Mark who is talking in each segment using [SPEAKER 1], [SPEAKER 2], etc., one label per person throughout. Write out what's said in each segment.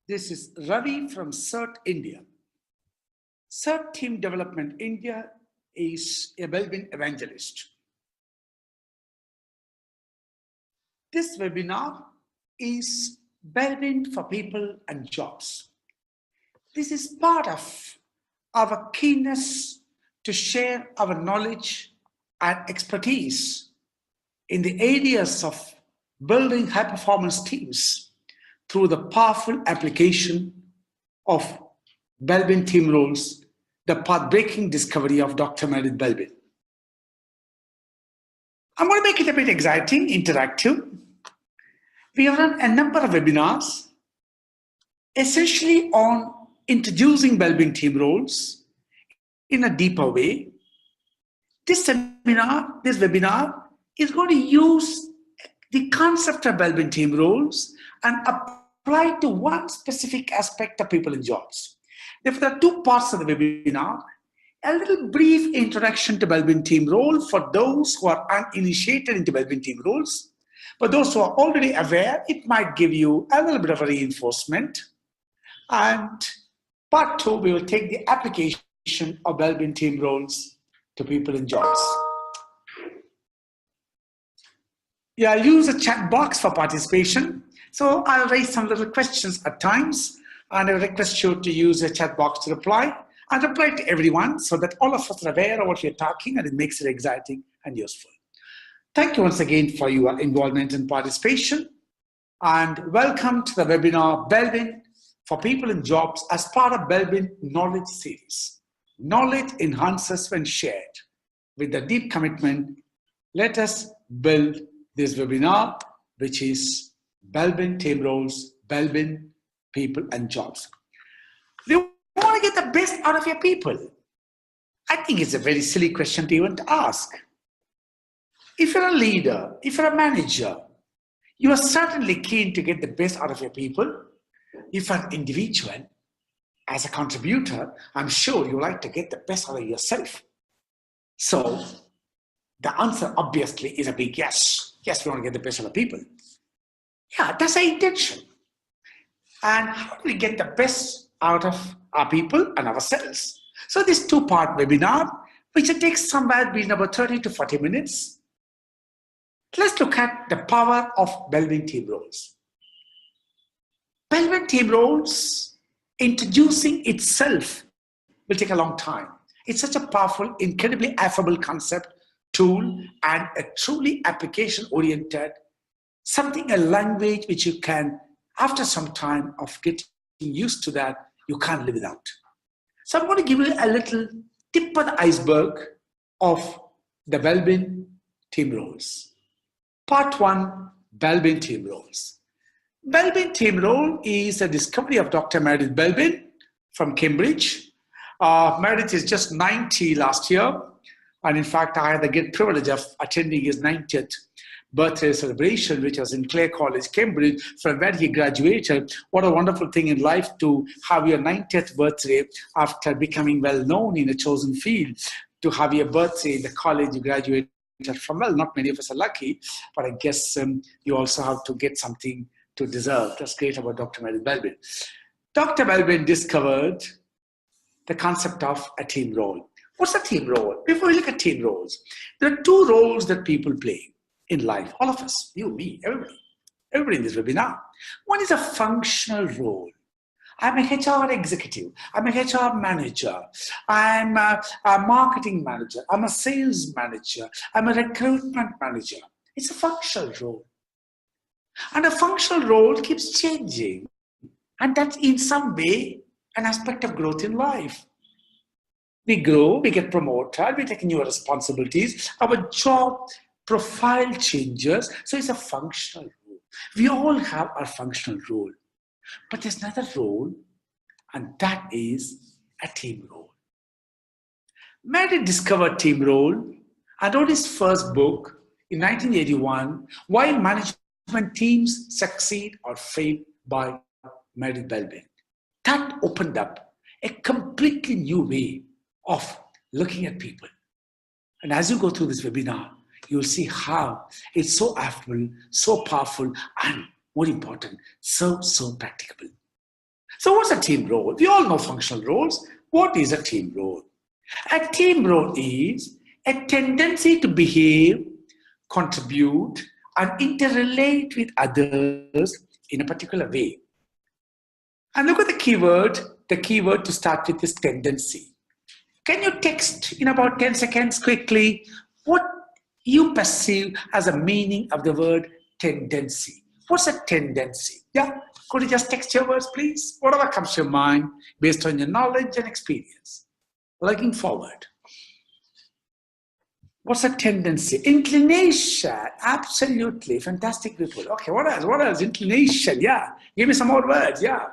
[SPEAKER 1] This is Ravi from CERT India. CERT Team Development India is a Belbin evangelist. This webinar is Belbin for People and Jobs. This is part of our keenness to share our knowledge and expertise in the areas of building high-performance teams through the powerful application of Belbin Team Roles, the path-breaking discovery of Dr. Meredith Belbin. I'm going to make it a bit exciting, interactive. We have run a number of webinars, essentially on introducing Belbin Team Roles in a deeper way. This webinar is going to use the concept of Belbin Team Roles and apply to one specific aspect of people and jobs. Therefore, there are two parts of the webinar. A little brief introduction to Belbin Team Role for those who are uninitiated into Belbin Team Roles. For those who are already aware, it might give you a little bit of a reinforcement. And part two, we will take the application of Belbin Team Roles to people and jobs. Yeah, I'll use a chat box for participation. So I'll raise some little questions at times, and I request you to use a chat box to reply, and reply to everyone so that all of us are aware of what we're talking, and it makes it exciting and useful. Thank you once again for your involvement and participation, and welcome to the webinar Belbin for People and Jobs as part of Belbin Knowledge Series. Knowledge enhances when shared. With the deep commitment, let us build this webinar, which is Belbin Team Roles, Belbin People and Jobs. We want to get the best out of your people. I think it's a very silly question to even ask. If you're a leader, if you're a manager, you are certainly keen to get the best out of your people. If you're an individual, as a contributor, I'm sure you like to get the best out of yourself. So the answer obviously is a big yes. Yes, we want to get the best out of people. Yeah, that's our intention. And how do we get the best out of our people and ourselves? So this two-part webinar, which it takes somewhere between about 30 to 40 minutes. Let's look at the power of Belbin Team Roles. Belbin Team Roles, introducing itself will take a long time. It's such a powerful, incredibly affable concept, tool, and a truly application-oriented, something, a language which you can, after some time of getting used to that, you can't live without. So I'm going to give you a little tip of the iceberg of the Belbin Team Roles. Part one, Belbin Team Roles. Belbin Team Role is a discovery of Dr. Meredith Belbin from Cambridge. Meredith is just 90 last year. And in fact, I had the great privilege of attending his 90th birthday celebration, which was in Clare College, Cambridge, from where he graduated. What a wonderful thing in life to have your 90th birthday after becoming well known in a chosen field, to have your birthday in the college you graduated from. Well, not many of us are lucky, but I guess you also have to get something to deserve. That's great about Dr. Meredith Belbin. Dr. Belbin discovered the concept of a team role. What's a team role? Before we look at team roles, there are two roles that people play in life. All of us, you, me, everybody in this webinar. One is a functional role. I'm a HR executive. I'm a HR manager. I'm a marketing manager. I'm a sales manager. I'm a recruitment manager. It's a functional role. And a functional role keeps changing. And that's in some way an aspect of growth in life. We grow, we get promoted, we take newer responsibilities, our job profile changes, so it's a functional role. We all have our functional role. But there's another role, and that is a team role. Meredith discovered team role and wrote his first book in 1981, Why Management Teams Succeed or Fail by Meredith Belbin. That opened up a completely new way of looking at people. And as you go through this webinar, you'll see how it's so affable, so powerful, and more important, so practicable. So what's a team role? We all know functional roles. What is a team role? A team role is a tendency to behave, contribute, and interrelate with others in a particular way. And look at the keyword. The keyword to start with is tendency. Can you text in about 10 seconds quickly what you perceive as a meaning of the word tendency? What's a tendency? Yeah, could you just text your words, please? Whatever comes to your mind based on your knowledge and experience. Looking forward. What's a tendency? Inclination. Absolutely. Fantastic people. Okay, what else? What else? Inclination. Yeah. Give me some more words. Yeah.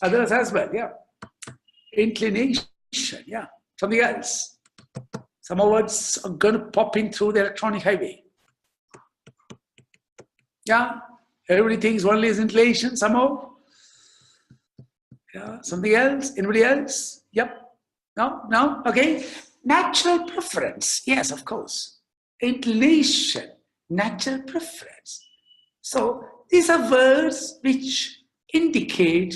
[SPEAKER 1] Others as well. Yeah. Inclination. Yeah. Something else. Some more words are going to pop in through the electronic highway. Yeah. Everybody thinks only is inclination somehow. Yeah. Something else? Anybody else? Yep. No? No? Okay. Natural preference. Yes, of course. Inclination. Natural preference. So these are words which indicate,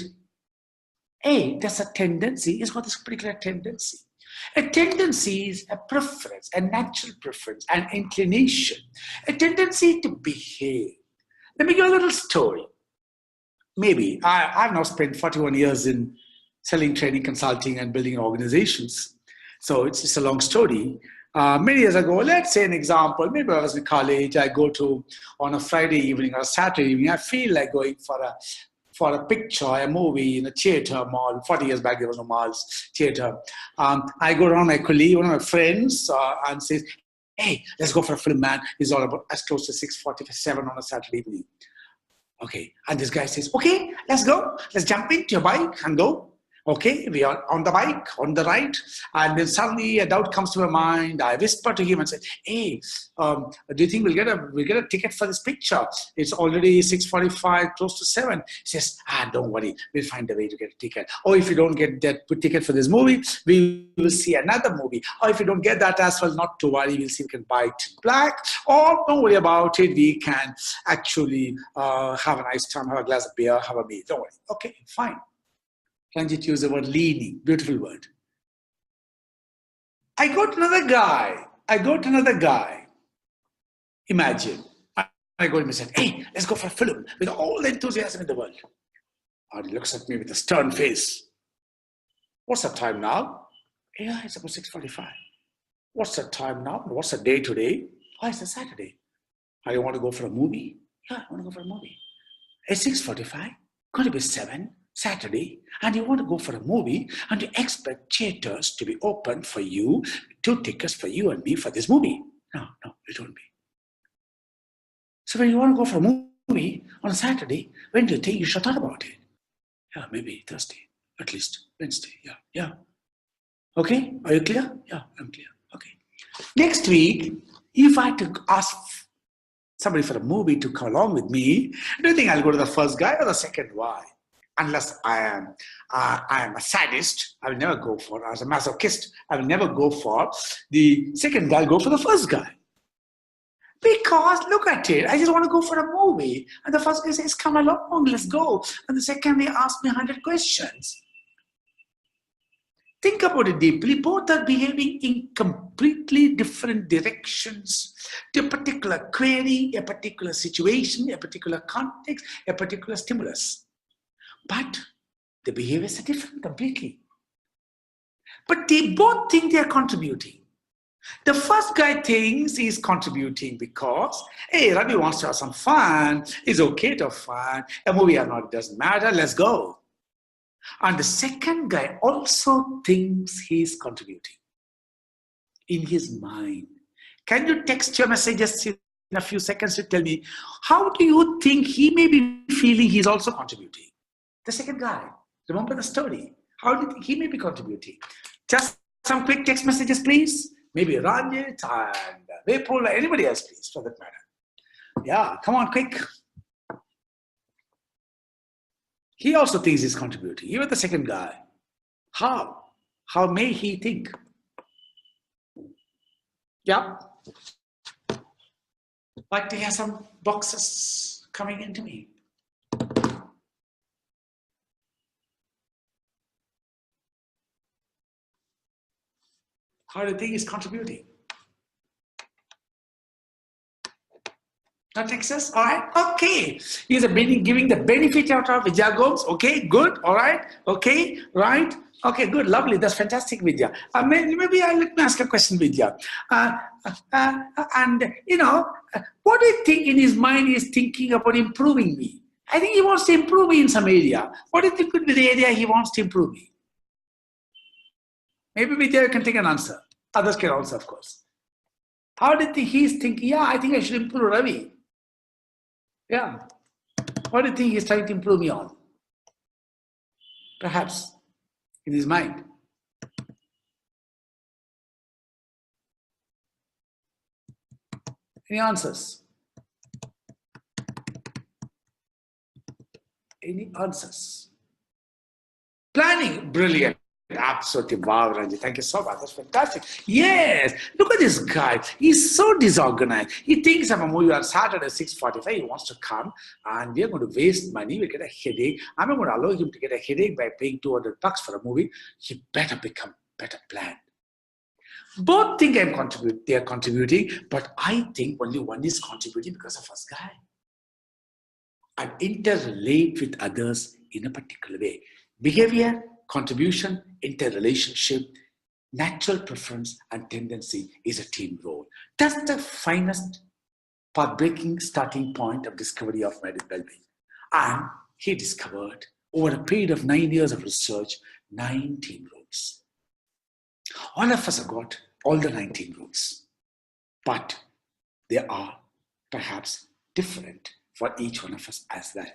[SPEAKER 1] hey, there's a tendency. It's got this particular tendency. A tendency is a preference, a natural preference, an inclination, a tendency to behave. Let me give a little story. Maybe I've now spent 41 years in selling, training, consulting, and building organizations. So it's just a long story. Many years ago, let's say an example, maybe I was in college, I go to, on a Friday evening or a Saturday evening, I feel like going for a picture, a movie in a theater mall. 40 years back, there was no malls, theater. I go around my colleague, one of my friends, and says, hey, let's go for a film, man. It's all about as close to 6:47 on a Saturday evening. Okay, and this guy says, okay, let's go. Let's jump into your bike and go. Okay, we are on the bike, on the right, and then suddenly a doubt comes to my mind. I whisper to him and say, hey, do you think we'll get a ticket for this picture? It's already 6:45, close to 7. He says, don't worry, we'll find a way to get a ticket. Or if you don't get that ticket for this movie, we will see another movie. Or if you don't get that as well, not to worry, we'll see if we can buy it in black. Or don't worry about it, we can actually have a nice time, have a glass of beer, have a meal. Don't worry. Okay, fine. Ranjit used the word leaning, beautiful word. I go to another guy. Imagine, I go to him and said, hey, let's go for a film with all the enthusiasm in the world. And he looks at me with a stern face. What's the time now? Yeah, it's about 6:45. What's the time now? What's the day today? Oh, it's a Saturday. I want to go for a movie. Yeah, I want to go for a movie. It's 6:45, going to be 7. Saturday, and you want to go for a movie, and you expect theaters to be open for you, 2 tickets for you and me for this movie. No, it won't be. So when you want to go for a movie on a Saturday, when do you think you should thought about it? Yeah, maybe Thursday, at least Wednesday. Yeah. Okay, are you clear? Yeah, I'm clear. Okay. Next week, if I had to ask somebody for a movie to come along with me, do you think I'll go to the first guy or the second guy? Unless I am a sadist, I will never go for, as a masochist, I will never go for the second guy, I'll go for the first guy. Because look at it, I just want to go for a movie. And the first guy says, come along, let's go. And the second guy asks me 100 questions. Think about it deeply. Both are behaving in completely different directions to a particular query, a particular situation, a particular context, a particular stimulus. But the behaviors are different completely. But they both think they are contributing. The first guy thinks he's contributing because, hey, Ravi wants to have some fun. It's okay to have fun. A movie or not, it doesn't matter. Let's go. And the second guy also thinks he's contributing in his mind. Can you text your messages in a few seconds to tell me, how do you think he may be feeling he's also contributing? The second guy, remember the story. How do you think he may be contributing? Just some quick text messages, please. Maybe Ranjit and Vipul, anybody else, please, for that matter. Yeah, come on, quick. He also thinks he's contributing. Even the second guy. How? How may he think? Yeah. Like to hear some boxes coming into me. How do you think he's contributing? Not Texas, all right, okay. He's giving the benefit out of Vidya Gomes, okay, good, all right, okay, right, okay, good, lovely, that's fantastic, Vidya. Maybe let me ask a question, Vidya. And, what do you think in his mind he's thinking about improving me? I think he wants to improve me in some area. What do you think could be the area he wants to improve me? Maybe Vidya can take an answer. Others can also, of course. How do you think he's thinking? Yeah, I think I should improve Ravi. Yeah. What do you think he's trying to improve me on? Perhaps in his mind. Any answers? Any answers? Planning, brilliant. Absolutely, wow, Ranjit. Thank you so much. That's fantastic. Yes, look at this guy. He's so disorganized. He thinks of a movie on Saturday 6:45. He wants to come, and we are going to waste money. We'll get a headache. I'm not going to allow him to get a headache by paying $200 for a movie. He better become better planned. Both think they are contributing, but I think only one is contributing because of us guy. And interrelate with others in a particular way. Behavior, contribution, interrelationship, natural preference, and tendency is a team role. That's the finest path-breaking starting point of discovery of Meredith Belbin. And he discovered, over a period of 9 years of research, 9 team roles. All of us have got all the 19 roles, but they are perhaps different for each one of us as well.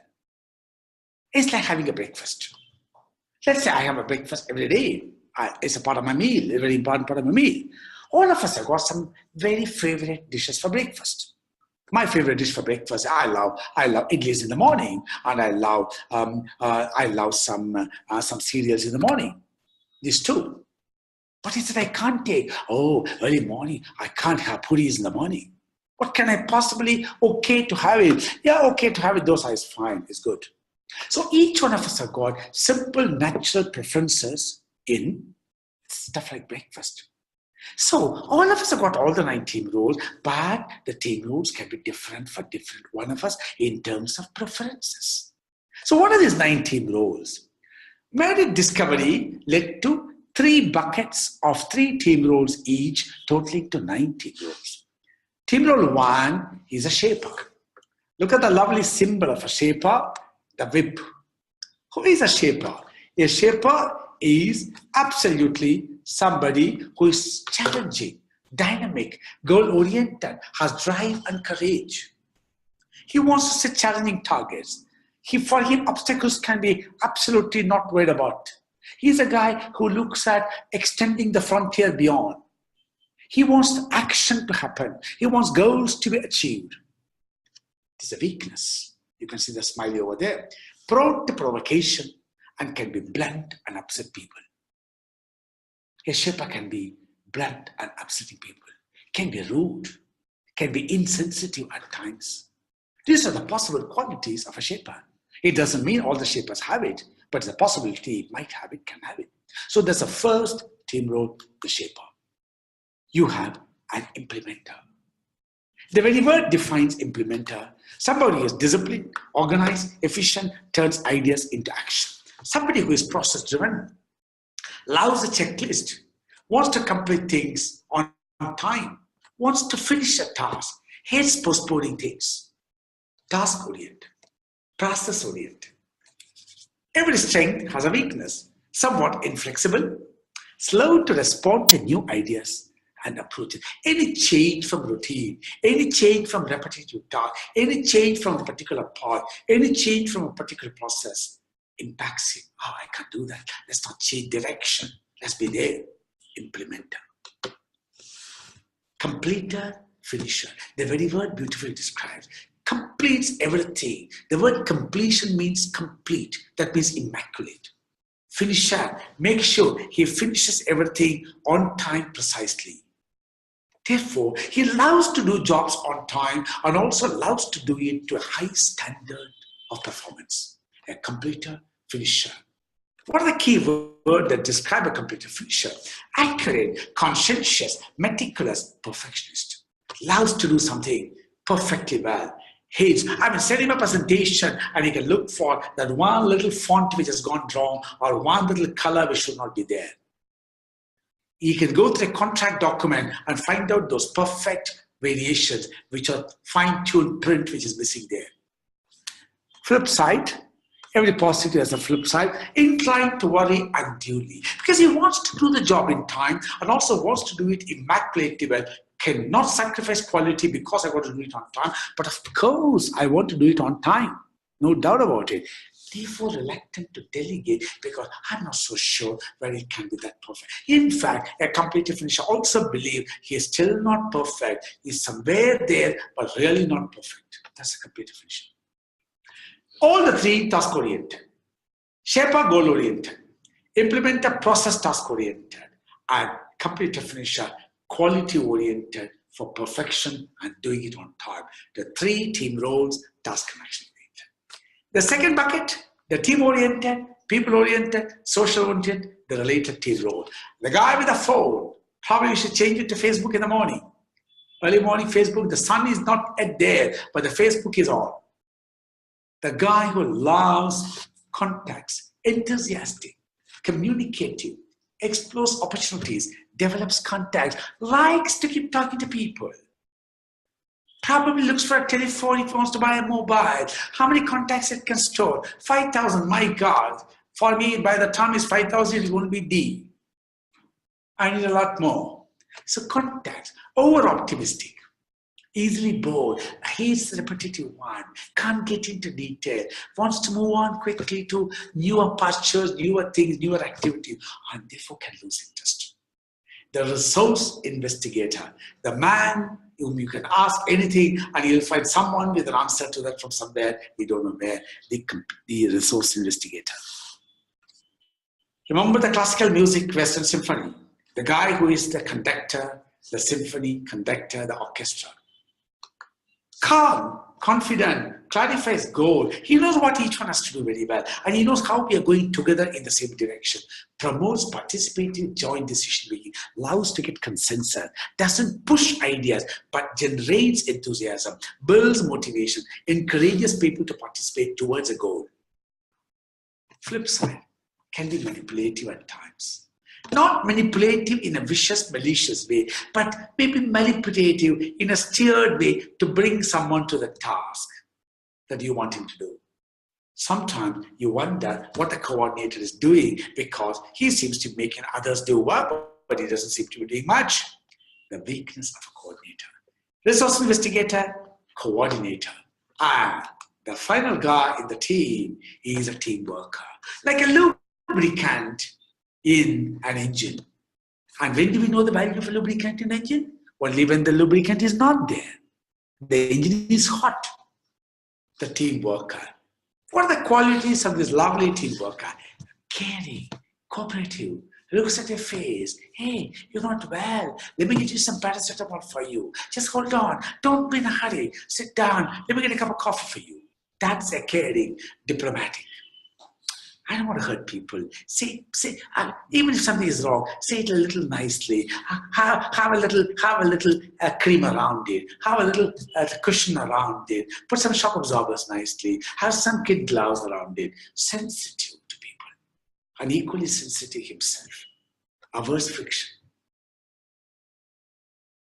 [SPEAKER 1] It's like having a breakfast. Let's say I have a breakfast every day. It's a part of my meal, a very important part of my meal. All of us have got some very favorite dishes for breakfast. My favorite dish for breakfast, I love idlis in the morning, and I love some cereals in the morning. These two. What is it I can't take? Oh, early morning, I can't have puris in the morning. What can I possibly, okay to have it? Yeah, okay to have it, those is fine, it's good. So each one of us have got simple natural preferences in stuff like breakfast. So all of us have got all the 9 team roles, but the team roles can be different for different one of us in terms of preferences. So what are these 9 team roles? Meredith discovery led to 3 buckets of 3 team roles each, totaling to 9 team roles. Team role 1 is a shaper. Look at the lovely symbol of a shaper, the whip. Who is a shaper? A shaper is absolutely somebody who is challenging, dynamic, goal-oriented, has drive and courage. He wants to set challenging targets. For him, obstacles can be absolutely not worried about. He's a guy who looks at extending the frontier beyond. He wants action to happen. He wants goals to be achieved. It is a weakness. You can see the smiley over there. Prone to provocation and can be blunt and upset people. A shaper can be blunt and upsetting people. Can be rude. Can be insensitive at times. These are the possible qualities of a shaper. It doesn't mean all the shapers have it, but the possibility it might have it, can have it. So there's a first team role, the shaper. You have an implementer. The very word defines implementer. Somebody who is disciplined, organized, efficient, turns ideas into action. Somebody who is process-driven, loves a checklist, wants to complete things on time, wants to finish a task, hates postponing things. Task-oriented, process-oriented. Every strength has a weakness, somewhat inflexible, slow to respond to new ideas and approaches. Any change from routine, any change from repetitive task, any change from a particular path, any change from a particular process impacts him. Oh, I can't do that. Let's not change direction. Let's be there. Implementer. Completer, finisher. The very word beautifully describes. Completes everything. The word completion means complete. That means immaculate. Finisher, make sure he finishes everything on time precisely. Therefore, he loves to do jobs on time and also loves to do it to a high standard of performance. A completer, finisher. What are the key words that describe a complete finisher? Accurate, conscientious, meticulous, perfectionist. Loves to do something perfectly well. Hates, sending a presentation and you can look for that one little font which has gone wrong or one little color which should not be there. You can go through a contract document and find out those perfect variations which are fine-tuned print which is missing there. Flip side, every positive has a flip side, inclined to worry unduly because he wants to do the job in time and also wants to do it immaculately well. Cannot sacrifice quality because I want to do it on time, but of course I want to do it on time, no doubt about it. Therefore reluctant to delegate because I'm not so sure whether it can be that perfect. In fact, a complete finisher also believes he is still not perfect. He's somewhere there, but really not perfect. That's a complete finisher. All the three task-oriented, shaper goal-oriented, implementer process task-oriented, and complete finisher quality-oriented for perfection and doing it on time. The three team roles, task and action-oriented. The second bucket, the team-oriented, people-oriented, social-oriented, the related team role. The guy with the phone, probably you should change it to Facebook in the morning. Early morning Facebook, the sun is not yet there, but the Facebook is on. The guy who loves contacts, enthusiastic, communicative, explores opportunities, develops contacts, likes to keep talking to people. Probably looks for a telephone if he wants to buy a mobile. How many contacts it can store? 5,000, my God. For me, by the time it's 5,000, it won't be D. I need a lot more. So contacts, over-optimistic, easily bored, hates the repetitive one, can't get into detail, wants to move on quickly to newer pastures, newer things, newer activities, and therefore can lose interest. The resource investigator, the man whom you can ask anything and you'll find someone with an answer to that from somewhere, we don't know where, the resource investigator. Remember the classical music Western Symphony, the guy who is the conductor, the symphony conductor, the orchestra. Calm, confident, clarifies goal. He knows what each one has to do very well. And he knows how we are going together in the same direction. Promotes participating joint decision making. Loves to get consensus. Doesn't push ideas, but generates enthusiasm. Builds motivation. Encourages people to participate towards a goal. Flip side, can be manipulative at times. Not manipulative in a vicious, malicious way, but maybe manipulative in a steered way to bring someone to the task that you want him to do. Sometimes you wonder what the coordinator is doing because he seems to be making others do well, but he doesn't seem to be doing much. The weakness of a coordinator. Resource investigator, coordinator. And the final guy in the team is a team worker. Like a lubricant in an engine. And when do we know the value of a lubricant in an engine? Only when the lubricant is not there. The engine is hot. The team worker. What are the qualities of this lovely team worker? Caring, cooperative, looks at your face. Hey, you're not well. Let me get you some paracetamol for you. Just hold on. Don't be in a hurry. Sit down. Let me get a cup of coffee for you. That's a caring, diplomatic. I don't want to hurt people. Say, even if something is wrong, say it a little nicely. Have a little cream around it. Have a little cushion around it. Put some shock absorbers nicely. Have some kid gloves around it. Sensitive to people. And equally sensitive himself. Averse friction.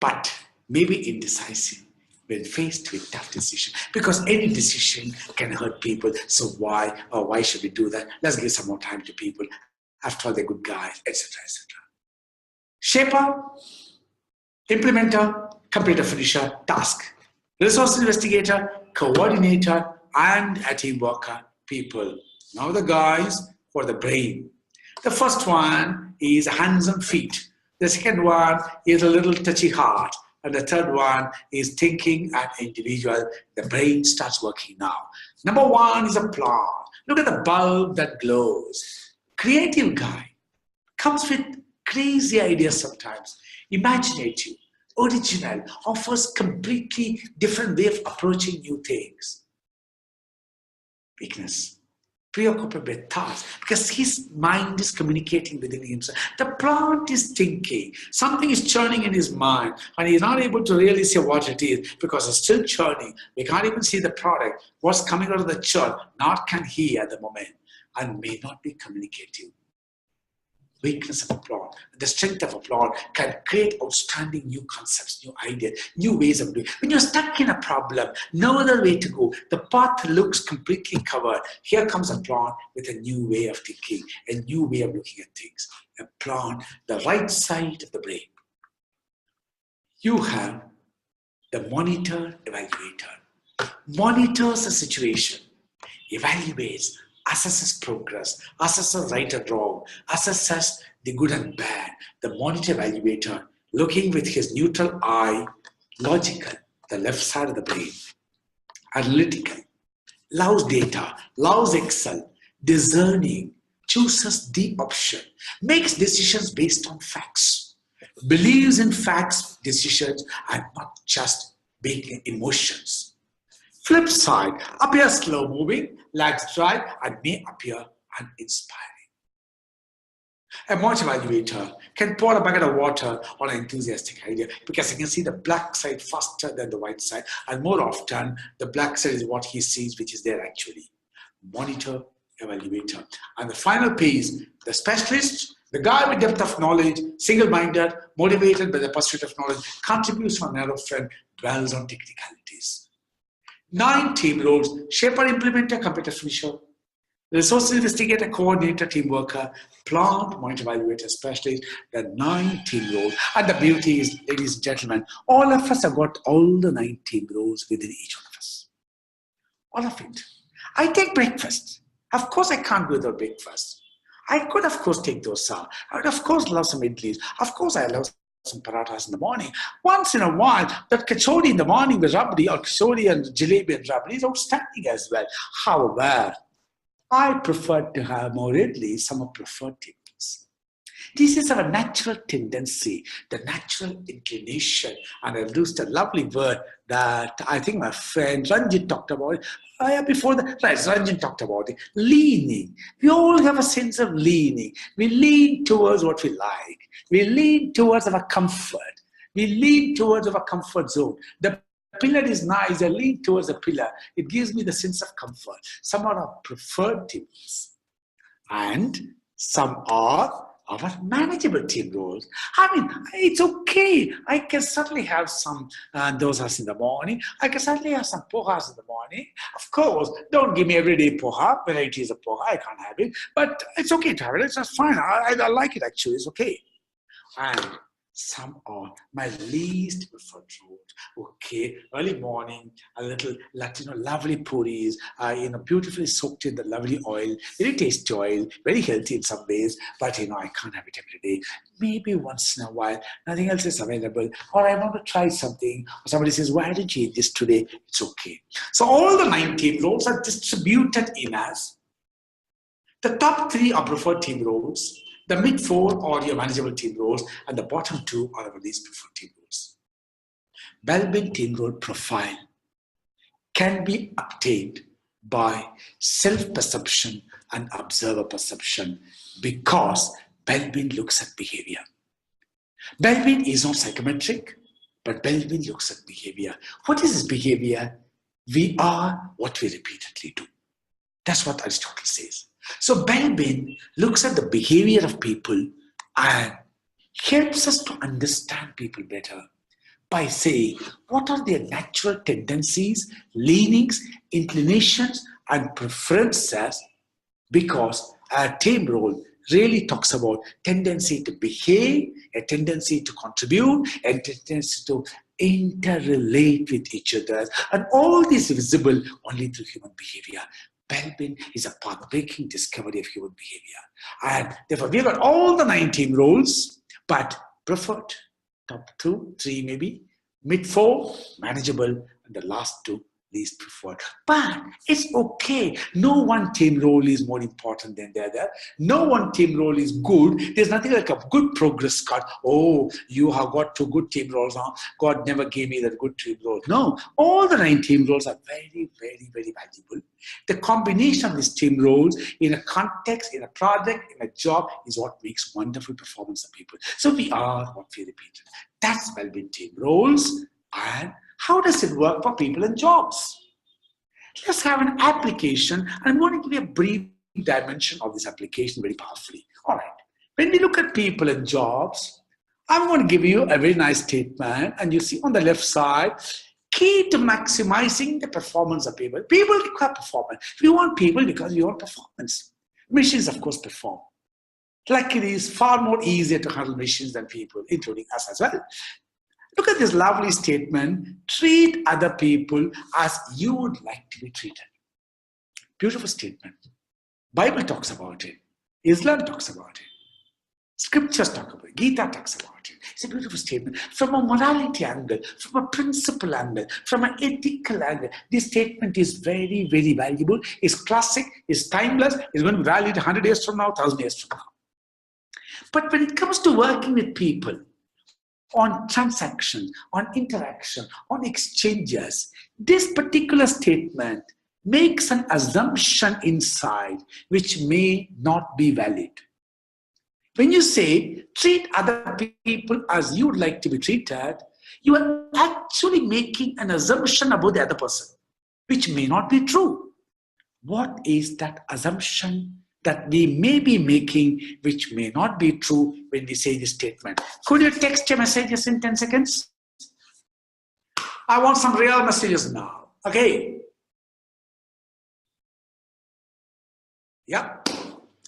[SPEAKER 1] But maybe indecisive when faced with tough decisions, because any decision can hurt people. So why should we do that? Let's give some more time to people. After all, they're good guys, etc., etc. Shaper, implementer, completer, finisher, task. Resource investigator, coordinator, and a team worker, people. Now the guys for the brain. The first one is hands and feet. The second one is a little touchy heart. And the third one is thinking and individual. The brain starts working now. Number one is a plan. Look at the bulb that glows. Creative guy. Comes with crazy ideas sometimes. Imaginative, original, offers completely different way of approaching new things. Weakness. preoccupied with thoughts because his mind is communicating within himself. The plant is thinking. Something is churning in his mind and he's not able to really see what it is because it's still churning. We can't even see the product. What's coming out of the churn, nor can he at the moment, and may not be communicative. Weakness of a plant, the strength of a plant can create outstanding new concepts, new ideas, new ways of doing. When you're stuck in a problem, no other way to go, the path looks completely covered. Here comes a plant with a new way of thinking, a new way of looking at things. A plant, the right side of the brain. You have the monitor evaluator. Monitors the situation, evaluates, assesses progress, assesses right and wrong, assesses the good and bad. The monitor evaluator, looking with his neutral eye, logical, the left side of the brain, analytical, loves data, loves Excel, discerning, chooses the option, makes decisions based on facts, believes in facts, decisions, and not just based emotions. Flip side, appears slow moving, lags dry, and may appear uninspiring. A monitor evaluator can pour a bucket of water on an enthusiastic idea because he can see the black side faster than the white side, and more often the black side is what he sees, which is there actually. Monitor evaluator. And the final piece, the specialist, the guy with depth of knowledge, single-minded, motivated by the pursuit of knowledge, contributes to a narrow frame, dwells on technicalities. 9 team roles: shaper, implementer, computer finisher, resource investigator, coordinator, team worker, plant, monitor, evaluator, specialist. The 9 team roles. And the beauty is, ladies and gentlemen, all of us have got all the 9 team roles within each one of us. All of it. I take breakfast. Of course, I can't go without breakfast. I could, of course, take dosa. I would, of course, love some idlis. Of course, I love some parathas in the morning. Once in a while, that kachori in the morning with rabdi, or kachori and jalebi and rabdi is outstanding as well. However, I prefer to have more idlis, some of preferred things. This is our natural tendency, the natural inclination, and I'll use the lovely word that I think my friend Ranjit talked about. Before that, right, Ranjit talked about it. Leaning. We all have a sense of leaning. We lean towards what we like. We lean towards our comfort. We lean towards our comfort zone. The pillar is nice. I lean towards the pillar. It gives me the sense of comfort. Some are our preferred teams, and some are our manageable team roles. I mean, it's okay. I can certainly have some dosas in the morning. I can certainly have some pohas in the morning. Of course, don't give me everyday poha, varieties of poha. I can't have it. But it's okay to have it. It's just fine. I like it actually. It's okay. And some are my least preferred roles. Okay, early morning, a little Latino, lovely puris, beautifully soaked in the lovely oil, very tasty oil, very healthy in some ways, but I can't have it every day. Maybe once in a while, nothing else is available, or I want to try something, or somebody says, why did you eat this today? It's okay. So all the 9 team roles are distributed in as the top 3 are preferred team roles, the mid 4 are your manageable team roles, and the bottom 2 are our least preferred team roles. Belbin Team Role Profile can be obtained by self-perception and observer perception because Belbin looks at behavior. Belbin is not psychometric, but Belbin looks at behavior. What is this behavior? We are what we repeatedly do. That's what Aristotle says. So Belbin looks at the behavior of people and helps us to understand people better by saying what are their natural tendencies, leanings, inclinations, and preferences, because our team role really talks about tendency to behave, a tendency to contribute, a tendency to interrelate with each other, and all this is visible only through human behavior. Belbin is a path-breaking discovery of human behavior. And therefore, we've got all the 9 team roles, but preferred, top 2, 3 maybe, mid 4, manageable, and the last 2, least preferred. But it's okay. No one team role is more important than the other. No one team role is good. There's nothing like a good progress card. Oh, you have got 2 good team roles now. God never gave me that good team role. No, all the 9 team roles are very, very, very valuable. The combination of these team roles in a context, in a project, in a job is what makes wonderful performance of people. So we are what we repeated. That's Belbin team roles. And how does it work for people and jobs? Let's have an application. And I'm going to give you a brief dimension of this application very powerfully. All right. When we look at people and jobs, I'm going to give you a very nice statement. And you see on the left side, key to maximizing the performance of people. People require performance. We want people because we want performance. Machines, of course, perform. Like it is far more easier to handle machines than people, including us as well. Look at this lovely statement. Treat other people as you would like to be treated. Beautiful statement. Bible talks about it. Islam talks about it. Scriptures talk about it. Gita talks about it. It's a beautiful statement. From a morality angle, from a principle angle, from an ethical angle, this statement is very, very valuable. It's classic. It's timeless. It's going to be valued 100 years from now, 1,000 years from now. But when it comes to working with people, on transactions, on interaction, on exchanges, this particular statement makes an assumption inside which may not be valid. When you say, treat other people as you would like to be treated, you are actually making an assumption about the other person, which may not be true. What is that assumption that we may be making, which may not be true when we say this statement? Could you text your messages in 10 seconds? I want some real messages now. Okay. Yeah.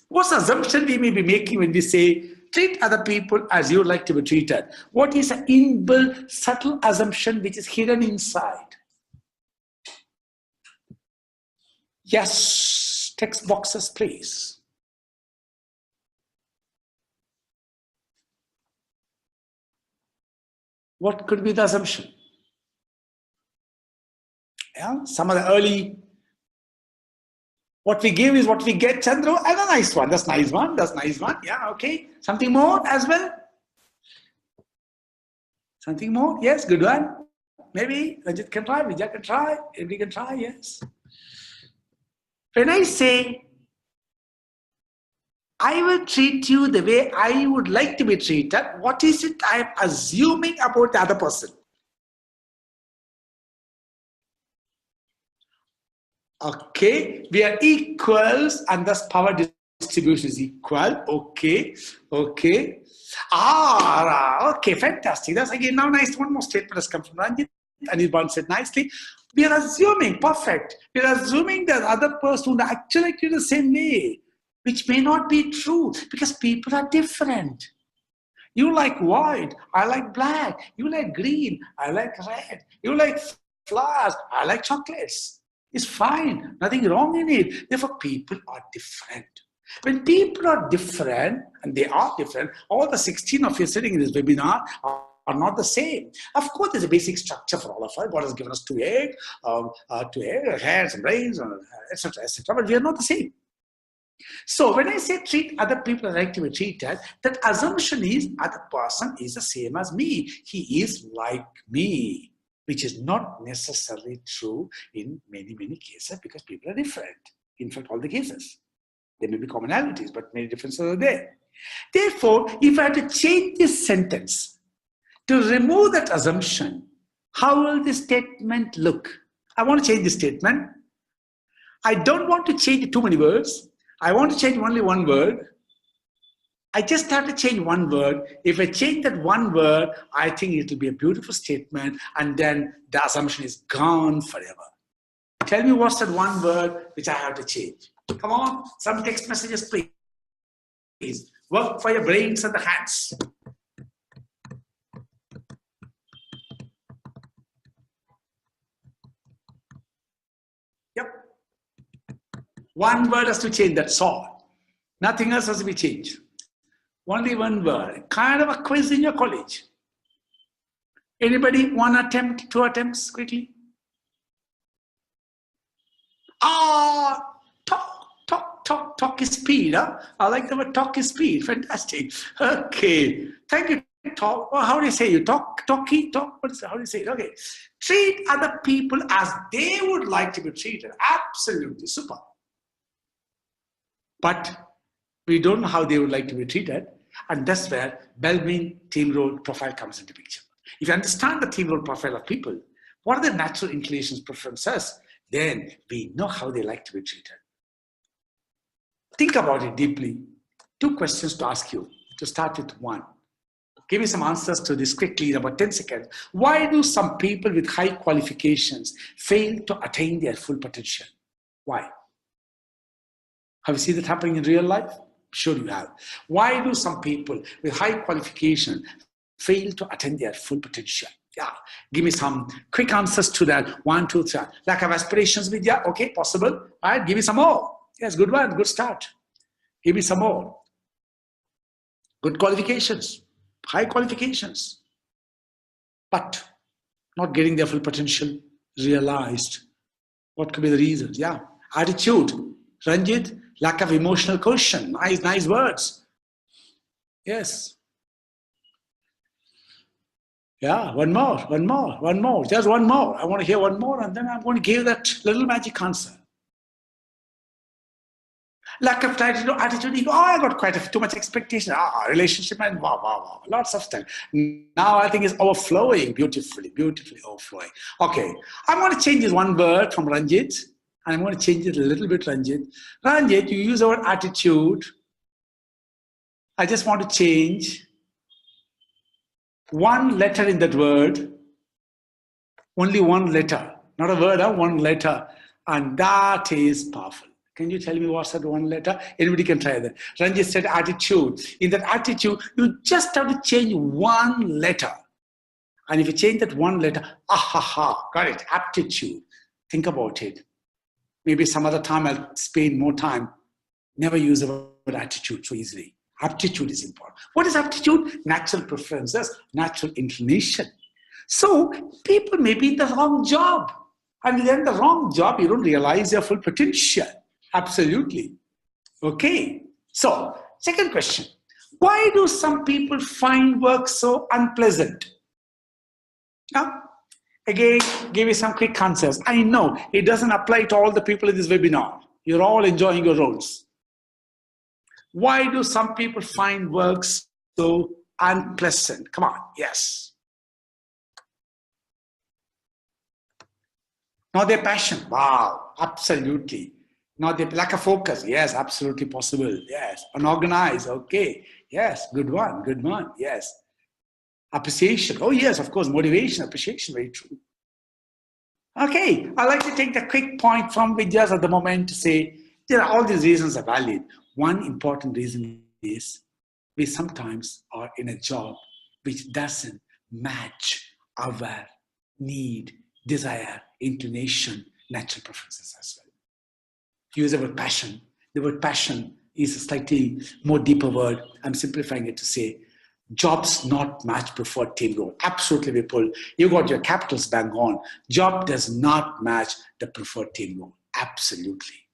[SPEAKER 1] What's the assumption we may be making when we say, treat other people as you would like to be treated? What is an inbuilt, subtle assumption which is hidden inside? Yes. Text boxes, please. What could be the assumption? Yeah, some of the early, what we give is what we get, Chandru. And a nice one. That's nice one. That's nice one. Yeah, okay. Something more as well? Something more? Yes, good one. Maybe Ranjit can try, Vijay can try, everybody can try, yes. When I say, I will treat you the way I would like to be treated, what is it I am assuming about the other person? Okay, we are equals and thus power distribution is equal. Okay, okay. Okay, fantastic. That's again now nice. One more statement has come from Ranjit. And Anirban said nicely, we are assuming, perfect. We are assuming that other person would actually act in the same way, which may not be true because people are different. You like white, I like black. You like green, I like red. You like flowers, I like chocolates. It's fine, nothing wrong in it. Therefore, people are different. When people are different, and they are different, all the 16 of you sitting in this webinar are not the same. Of course, there's a basic structure for all of us. God has given us two heads and brains, etc., etc. But we are not the same. So when I say treat other people as I like to be treated, that assumption is other person is the same as me. He is like me, which is not necessarily true in many, many cases because people are different. In fact, all the cases. There may be commonalities, but many differences are there. Therefore, if I had to change this sentence to remove that assumption, how will this statement look? I want to change this statement. I don't want to change too many words. I want to change only one word. I just have to change one word. If I change that one word, I think it will be a beautiful statement, and then the assumption is gone forever. Tell me what's that one word which I have to change. Come on, some text messages, please. Work for your brains and the hands. Yep. One word has to change, that's all. Nothing else has to be changed. Only one word. Kind of a quiz in your college. Anybody, one attempt, two attempts, quickly? Talk is speed. Huh? I like the word talk is speed. Fantastic. Okay. Thank you. Talk. Well, how do you say you talk? Talkie? Talk? How do you say it? Okay. Treat other people as they would like to be treated. Absolutely. Super. But we don't know how they would like to be treated. And that's where Belbin Team Role Profile comes into picture. If you understand the team role profile of people, what are their natural inclinations, preferences, then we know how they like to be treated. Think about it deeply. 2 questions to ask you. To start with 1. Give me some answers to this quickly in about 10 seconds. Why do some people with high qualifications fail to attain their full potential? Why? Have you seen that happening in real life? Sure you have. Why do some people with high qualification fail to attain their full potential? Yeah, give me some quick answers to that. 1, 2, 3. Lack of aspirations with yeah, okay, possible. All right, give me some more. Yes, good one, good start. Give me some more. Good qualifications, high qualifications, but not getting their full potential realized. What could be the reasons? Yeah, attitude. Ranjit, lack of emotional quotient. Nice words. Yes. Yeah, one more. Just one more. I want to hear one more, and then I'm going to give that little magic answer. Lack of attitude, ego. Oh, I got too much expectation. Relationship and wow. Lots of stuff. Now I think it's overflowing, beautifully overflowing. Okay, I'm going to change this one word from Ranjit, and I'm going to change it a little bit, Ranjit. Ranjit, you use the word attitude. I just want to change one letter in that word. Only one letter, not a word, one letter, and that is powerful. Can you tell me what's that one letter? Anybody can try that. Ranjit said attitude. In that attitude, you just have to change one letter. And if you change that one letter, got it, aptitude. Think about it. Maybe some other time I'll spend more time. Never use the word attitude so easily. Aptitude is important. What is aptitude? Natural preferences, natural inclination. So people may be in the wrong job. And then the wrong job, you don't realize your full potential. Absolutely. Okay. So, second question. Why do some people find work so unpleasant? Now, again, give me some quick answers. I know it doesn't apply to all the people in this webinar. You're all enjoying your roles. Why do some people find work so unpleasant? Come on. Yes. Not their passion. Wow. Absolutely. Not the lack of focus. Yes, absolutely possible. Yes. Unorganized. Okay. Yes. Good one. Yes. Appreciation. Oh, yes, of course. Motivation, appreciation. Very true. Okay. I'd like to take the quick point from Vidya's at the moment to say all these reasons are valid. One important reason is we sometimes are in a job which doesn't match our need, desire, inclination, natural preferences as well. Use the word passion. The word passion is a slightly more deeper word. I'm simplifying it to say jobs not match preferred team role. Absolutely, people. You got your capitals bang on. Job does not match the preferred team role. Absolutely.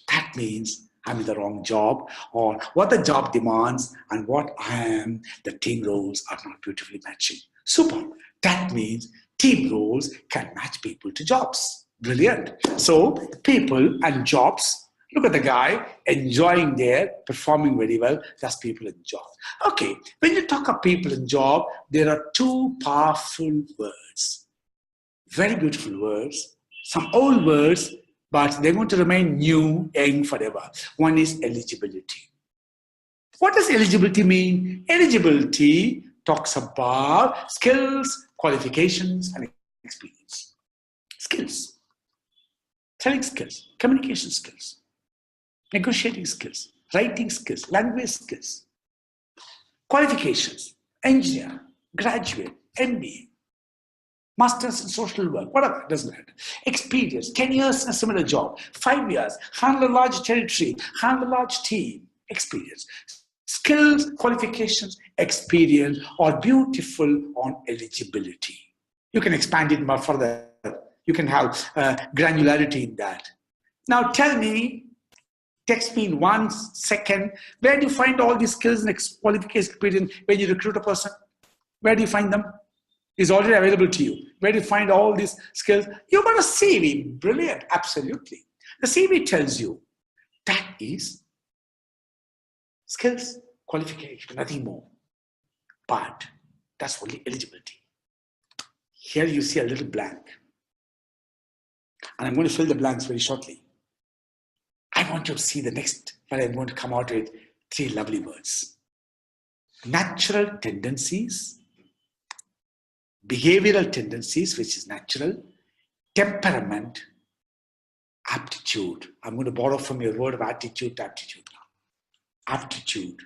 [SPEAKER 1] That means I'm in the wrong job, or what the job demands and what I am, the team roles are not beautifully matching. Super. That means team roles can match people to jobs. Brilliant. So people and jobs, look at the guy enjoying there, performing very well. That's people and jobs. Okay, when you talk of people and job, there are 2 powerful words. Very beautiful words. Some old words, but they're going to remain new, young forever. One is eligibility. What does eligibility mean? Eligibility talks about skills, qualifications, and experience. Skills. Telling skills, communication skills, negotiating skills, writing skills, language skills, qualifications, engineer, graduate, MBA, masters in social work, whatever, it doesn't matter. Experience, 10 years in a similar job, 5 years, handle a large territory, handle a large team, experience. Skills, qualifications, experience are beautiful on eligibility. You can expand it more further. You can have granularity in that. Now tell me, text me in 1 second, where do you find all these skills and qualification experience when you recruit a person? Where do you find them? It's already available to you. Where do you find all these skills? You've got a CV. Brilliant. Absolutely. The CV tells you that is skills, qualification, nothing more. But that's only eligibility. Here you see a little blank. And I'm going to fill the blanks very shortly. I want you to see the next, but I'm going to come out with 3 lovely words. Natural tendencies, behavioral tendencies, which is natural, temperament, aptitude. I'm going to borrow from your word of attitude to aptitude now. Aptitude.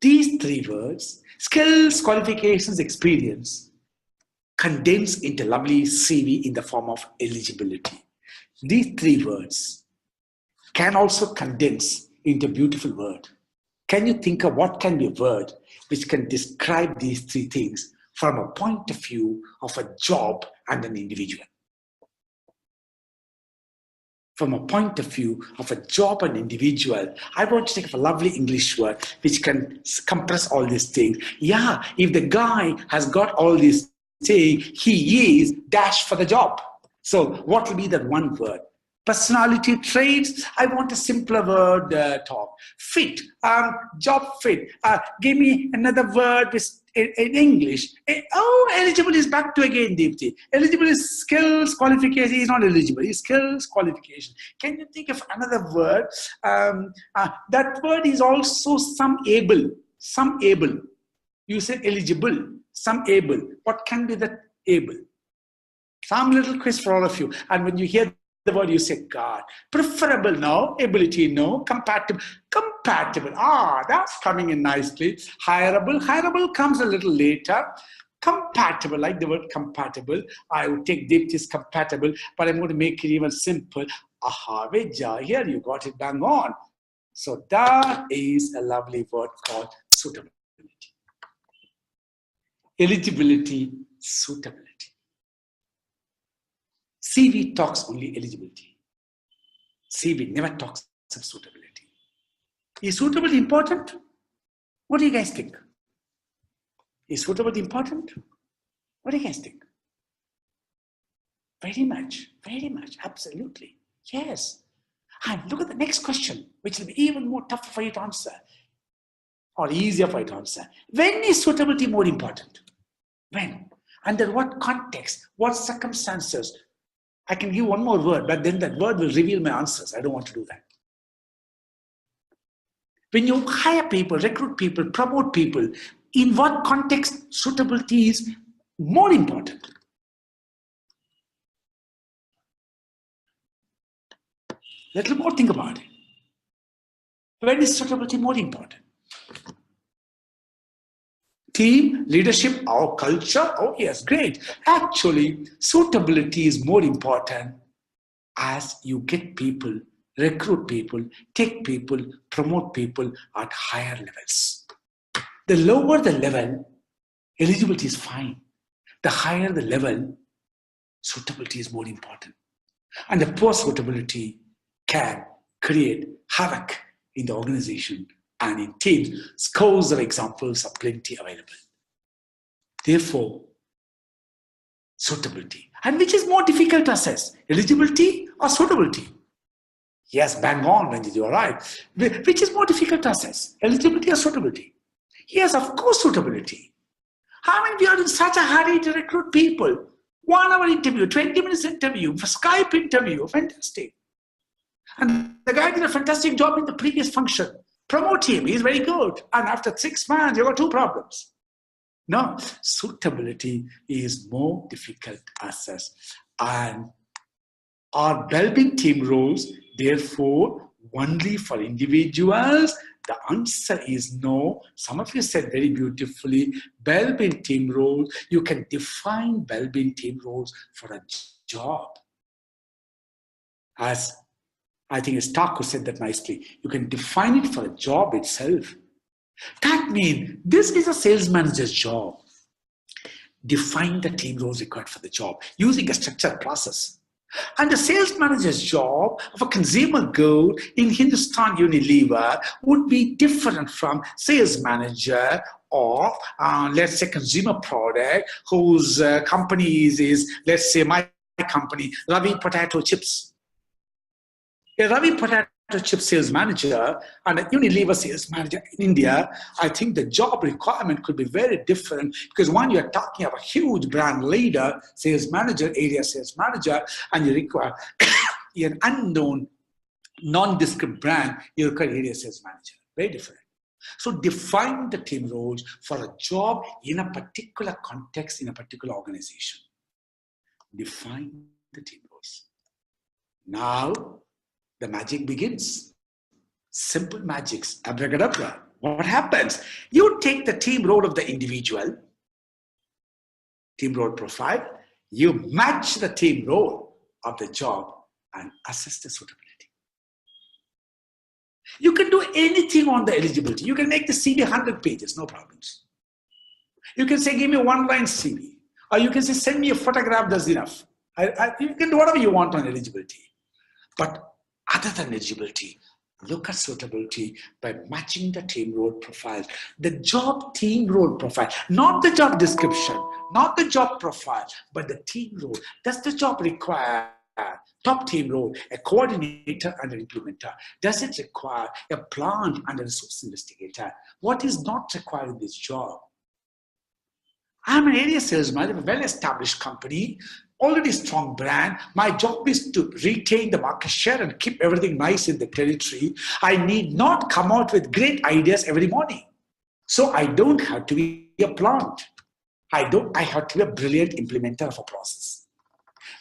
[SPEAKER 1] These 3 words, skills, qualifications, experience, condense into lovely CV in the form of eligibility. These 3 words can also condense into a beautiful word. Can you think of what can be a word which can describe these 3 things from a point of view of a job and an individual? From a point of view of a job and individual, I want to think of a lovely English word which can compress all these things. Yeah, if the guy has got all these things, he is dash for the job. So what will be that one word? Personality traits, I want a simpler word, Tom. Fit, job fit. Give me another word in English. Eligible is back to again, Deepti. Eligible is skills, qualification. Is not eligible. It's skills, qualification. Can you think of another word? That word is also some able. Some able. You said eligible. Some able. What can be that able? Some little quiz for all of you. And when you hear the word, you say, God. Preferable, no. Ability, no. Compatible. Compatible. That's coming in nicely. Hireable. Hireable comes a little later. Compatible, like the word compatible. I would take Deepti's compatible, but I'm going to make it even simple. Here you got it bang on. So that is a lovely word called suitability. Eligibility, suitability. CV talks only eligibility. CV never talks of suitability. Is suitability important? What do you guys think? Is suitability important? What do you guys think? Very much, absolutely. Yes. And look at the next question, which will be even more tough for you to answer, or easier for you to answer. When is suitability more important? When? Under what context? What circumstances? I can give one more word, but then that word will reveal my answers. I don't want to do that. When you hire people, recruit people, promote people, in what context suitability is more important? Little more think about it. When is suitability more important? Team, leadership, or culture? Oh yes, great. Actually, suitability is more important as you get people, recruit people, take people, promote people at higher levels. The lower the level, eligibility is fine. The higher the level, suitability is more important. And the poor suitability can create havoc in the organization and in teams. Scores of examples are plenty available. Therefore, suitability. And which is more difficult to assess? Eligibility or suitability? Yes, bang on when you are right. Which is more difficult to assess? Eligibility or suitability? Yes, of course, suitability. I mean, we are in such a hurry to recruit people. 1 hour interview, 20 minutes interview, Skype interview, fantastic. And the guy did a fantastic job in the previous function. Promote him, he's very good. And after 6 months, you've got 2 problems. No, suitability is more difficult to assess. And our Belbin team roles, therefore, only for individuals? The answer is no. Some of you said very beautifully, Belbin team roles, you can define Belbin team roles for a job. As I think Stark who said that nicely, you can define it for a job itself. That means this is a sales manager's job. Define the team roles required for the job using a structured process. And the sales manager's job of a consumer good in Hindustan Unilever would be different from sales manager of, let's say, consumer product whose company is, let's say, my company, Ravi Potato Chips. A Ravi Potato Chip sales manager and a Unilever sales manager in India, I think the job requirement could be very different because one, you're talking about a huge brand leader, sales manager, area sales manager, and you require an unknown, nondescript brand, you require area sales manager. Very different. So define the team roles for a job in a particular context, in a particular organization. Define the team roles. Now, the magic begins. Simple magics, abracadabra. What happens? You take the team role of the individual, team role profile, you match the team role of the job and assess the suitability. You can do anything on the eligibility. You can make the CV 100 pages, no problems. You can say, give me one line CV. Or you can say, send me a photograph, that's enough. You can do whatever you want on eligibility. But other than eligibility, look at suitability by matching the team role profile. The job team role profile, not the job description, not the job profile, but the team role. Does the job require top team role, a coordinator and an implementer? Does it require a plant and a resource investigator? What is not required in this job? I'm an area sales manager of a well-established company, already strong brand. My job is to retain the market share and keep everything nice in the territory. I need not come out with great ideas every morning. So I don't have to be a plant. I have to be a brilliant implementer of a process.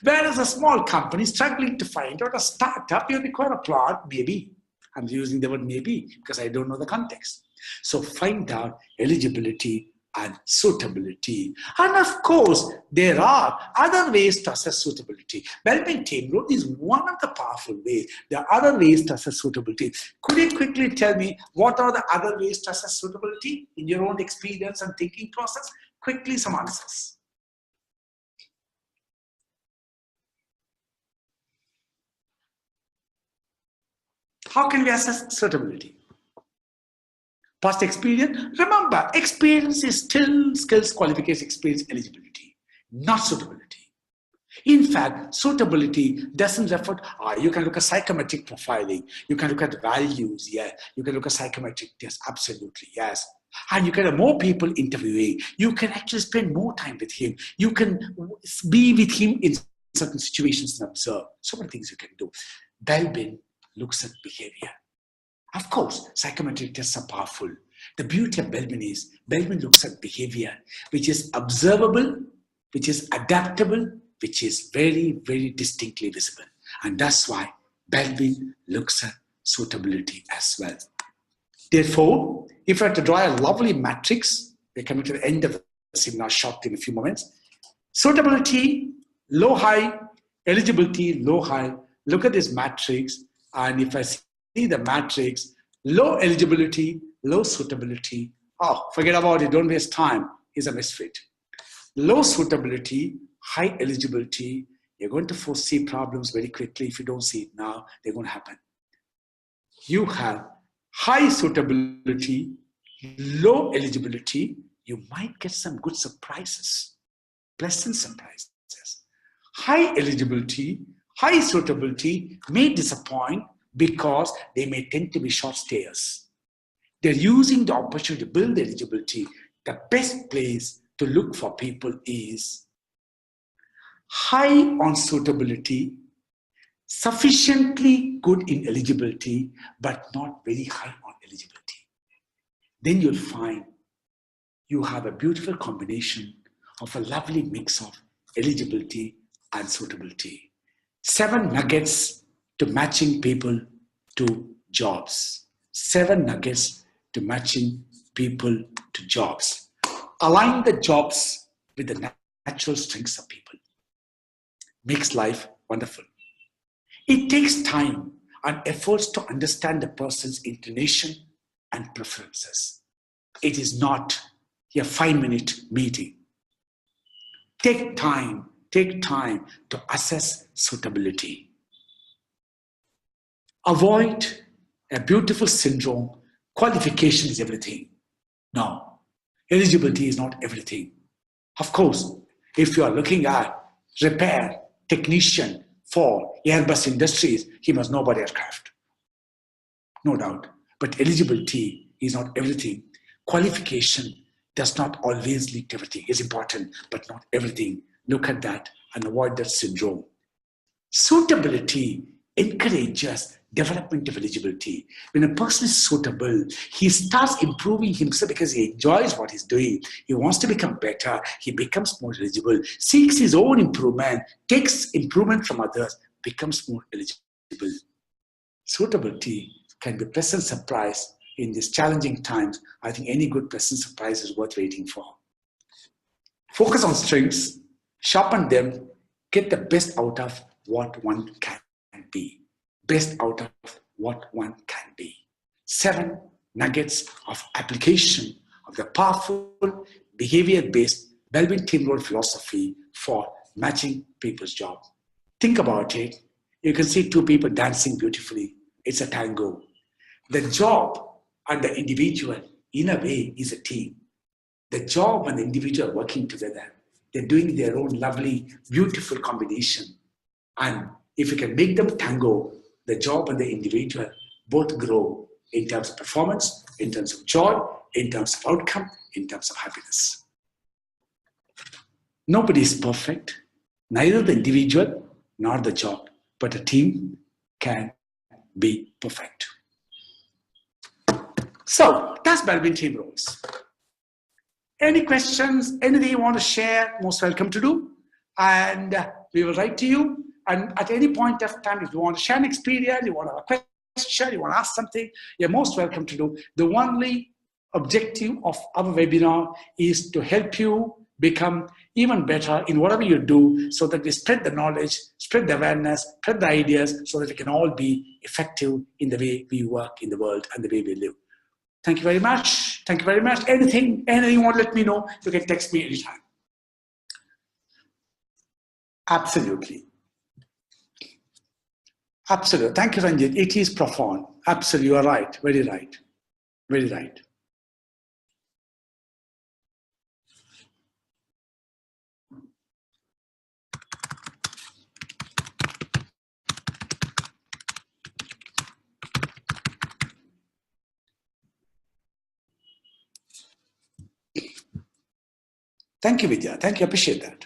[SPEAKER 1] Whereas a small company struggling to find out a startup, you require a plant, maybe. I'm using the word maybe because I don't know the context. So find out eligibility and suitability. And of course, there are other ways to assess suitability. Belbin Team Role is one of the powerful ways. There are other ways to assess suitability. Could you quickly tell me what are the other ways to assess suitability in your own experience and thinking process? Quickly, some answers. How can we assess suitability? Past experience. Remember, experience is still skills, qualification, experience, eligibility, not suitability. In fact, suitability doesn't refer to, you can look at psychometric profiling, you can look at values, yeah, you can look at psychometric tests, absolutely, yes. And you can have more people interviewing, you can actually spend more time with him, you can be with him in certain situations and observe. So many things you can do. Belbin looks at behavior. Of course, psychometric tests are powerful. The beauty of Belbin is, Belbin looks at behavior, which is observable, which is adaptable, which is very, very distinctly visible. And that's why Belbin looks at suitability as well. Therefore, if I had to draw a lovely matrix, we're coming to the end of the seminar short in a few moments. Suitability, low, high, eligibility, low, high. Look at this matrix, and if I see the matrix, low eligibility, low suitability. Oh, forget about it, don't waste time. He's a misfit. Low suitability, high eligibility. You're going to foresee problems very quickly. If you don't see it now, they're going to happen. You have high suitability, low eligibility. You might get some good surprises, pleasant surprises. High eligibility, high suitability may disappoint, because they may tend to be short stayers. They're using the opportunity to build eligibility. The best place to look for people is high on suitability, sufficiently good in eligibility, but not very high on eligibility. Then you'll find you have a beautiful combination of a lovely mix of eligibility and suitability. 7 nuggets to matching people to jobs. 7 nuggets to matching people to jobs. Align the jobs with the natural strengths of people. Makes life wonderful. It takes time and efforts to understand the person's inclination and preferences. It is not a 5-minute meeting. Take time take time to assess suitability. Avoid a beautiful syndrome. Qualification is everything. No, eligibility is not everything. Of course, if you are looking at repair technician for Airbus Industries, he must know about aircraft. No doubt. But eligibility is not everything. Qualification does not always lead to everything. It's important, but not everything. Look at that and avoid that syndrome. Suitability encourages development of eligibility. When a person is suitable, he starts improving himself because he enjoys what he's doing. He wants to become better. He becomes more eligible, seeks his own improvement, takes improvement from others, becomes more eligible. Suitability can be a pleasant surprise in these challenging times. I think any good pleasant surprise is worth waiting for. Focus on strengths, sharpen them, get the best out of what one can be. Best out of what one can be. 7 nuggets of application of the powerful behavior-based Belbin Team Role philosophy for matching people's job. Think about it. You can see 2 people dancing beautifully. It's a tango. The job and the individual, in a way, is a team. The job and the individual are working together. They're doing their own lovely, beautiful combination. And if you can make them tango, the job and the individual both grow in terms of performance, in terms of joy, in terms of outcome, in terms of happiness. Nobody is perfect, neither the individual nor the job, but a team can be perfect. So that's Belbin Team Roles. Any questions, anything you want to share, most welcome to do. And we will write to you. And at any point of time, if you want to share an experience, you want to have a question, you want to ask something, you're most welcome to do. The only objective of our webinar is to help you become even better in whatever you do, so that we spread the knowledge, spread the awareness, spread the ideas, so that we can all be effective in the way we work in the world and the way we live. Thank you very much. Thank you very much. Anything you want to let me know, you can text me anytime. Absolutely. Absolutely. Thank you, Ranjit. It is profound. Absolutely. You are right. Very right. Very right. Thank you, Vidya. Thank you. Appreciate that.